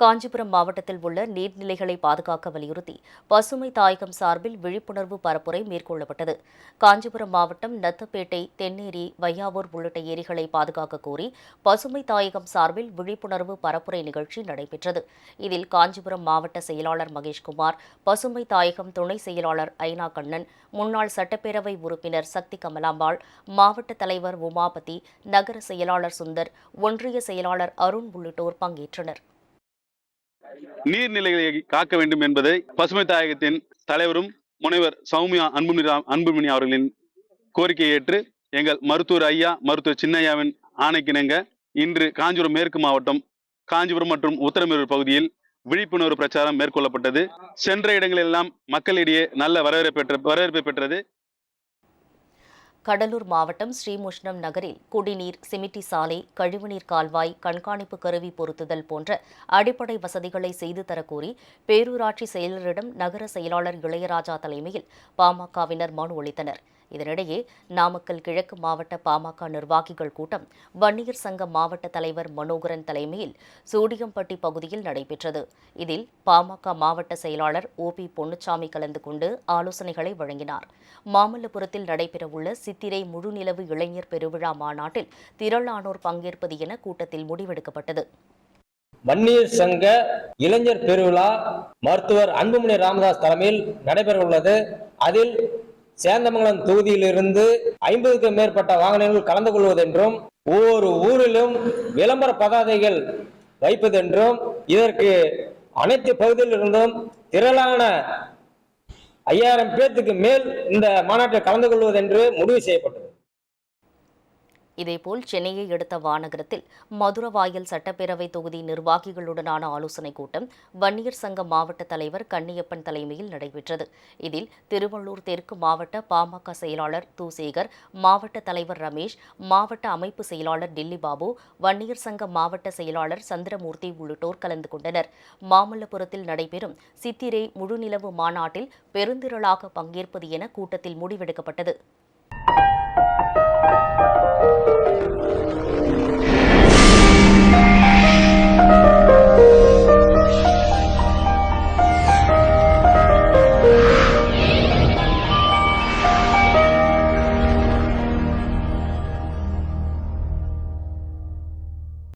காஞ்சிபுரம் மாவட்டத்தில் உள்ள நீர்நிலைகளை பாதுகாக்க வலியுறுத்தி பசுமை தாயகம் சார்பில் விழிப்புணர்வு பரப்புரை மேற்கொள்ளப்பட்டது. காஞ்சிபுரம் மாவட்டம் நத்தப்பேட்டை, தென்னேரி, வையாவூர் உள்ளிட்ட ஏரிகளை பாதுகாக்க கோரி பசுமை தாயகம் சார்பில் விழிப்புணர்வு பரப்புரை நிகழ்ச்சி நடைபெற்றது. இதில் காஞ்சிபுரம் மாவட்ட செயலாளர் மகேஷ்குமார், பசுமை தாயகம் துணை செயலாளர் ஐனா கண்ணன், முன்னாள் சட்டப்பேரவை உறுப்பினர் சக்தி கமலாம்பாள், மாவட்ட தலைவர் உமாபதி, நகர செயலாளர் சுந்தர், ஒன்றிய செயலாளர் அருண் உள்ளிட்டோர் பங்கேற்றனர். நீர்நிலைகளை காக்க வேண்டும் என்பதை பசுமை தாயகத்தின் தலைவரும் முனைவர் சௌமியா அன்புமணி அவர்களின் கோரிக்கையை ஏற்று எங்கள் மருத்துவர் ஐயா, மருத்துவர் சின்னையாவின் ஆணைக்கிணங்க இன்று காஞ்சிபுரம் மேற்கு மாவட்டம் காஞ்சிபுரம் மற்றும் உத்தரமேரூர் பகுதியில் விழிப்புணர்வு பிரச்சாரம் மேற்கொள்ளப்பட்டது. சென்ற இடங்களெல்லாம் மக்களிடையே நல்ல வரவேற்பை பெற்றது. கடலூர் மாவட்டம் ஸ்ரீமுஷ்ணம் நகரில் குடிநீர், சிமிட்டி சாலை, கழிவுநீர் கால்வாய், கண்காணிப்பு கருவி பொருத்துதல் போன்ற அடிப்படை வசதிகளை செய்து தரக்கோரி பேரூராட்சி செயலரிடம் நகர செயலாளர் இளையராஜா தலைமையில் பாமகவினர் மனு அளித்தனர். இதனிடையே நாமக்கல் கிழக்கு மாவட்ட பாமக நிர்வாகிகள் கூட்டம் வன்னியர் சங்க மாவட்ட தலைவர் மனோகரன் தலைமையில் சூடியம்பட்டி பகுதியில் நடைபெற்றது. இதில் பாமக மாவட்ட செயலாளர் OP பொன்னுச்சாமி கலந்து கொண்டு ஆலோசனைகளை வழங்கினார். மாமல்லபுரத்தில் நடைபெறவுள்ள சித்திரை முழுநிலவு இளைஞர் பெருவிழா மாநாட்டில் திரளானோர் பங்கேற்பது என கூட்டத்தில் முடிவெடுக்கப்பட்டது. வன்னியர் சங்க இளைஞர் பெருவிழா மருத்துவர் அன்புமணி ராமதாஸ் தலைமையில் நடைபெறவுள்ளது. அதில் சேந்தமங்கலம் தொகுதியிலிருந்து 50க்கும் மேற்பட்ட வாகனங்கள் கலந்து கொள்வதென்றும் ஒவ்வொரு ஊரிலும் விளம்பர பதாதைகள் வைப்பதென்றும் இதற்கு அனைத்து பகுதியிலிருந்தும் திரளான 5000 பேருக்கு மேல் இந்த மாநாட்டில் கலந்து கொள்வதென்று முடிவு செய்யப்பட்டது. இதேபோல் சென்னையை அடுத்த வானகரத்தில் மதுரவாயல் சட்டப்பேரவை தொகுதி நிர்வாகிகளுடனான ஆலோசனைக் கூட்டம் வன்னியர் சங்க மாவட்ட தலைவர் கண்ணியப்பன் தலைமையில் நடைபெற்றது. இதில் திருவள்ளூர் தெற்கு மாவட்ட பாமக செயலாளர் சேகர், மாவட்ட தலைவர் ரமேஷ், மாவட்ட அமைப்பு செயலாளர் டில்லிபாபு, வன்னியர் சங்க மாவட்ட செயலாளர் சந்திரமூர்த்தி உள்ளிட்டோர் கலந்து கொண்டனர். மாமல்லபுரத்தில் நடைபெறும் சித்திரை முழுநிலவு மாநாட்டில் பெருந்திரளாக பங்கேற்பது என கூட்டத்தில் முடிவெடுக்கப்பட்டது.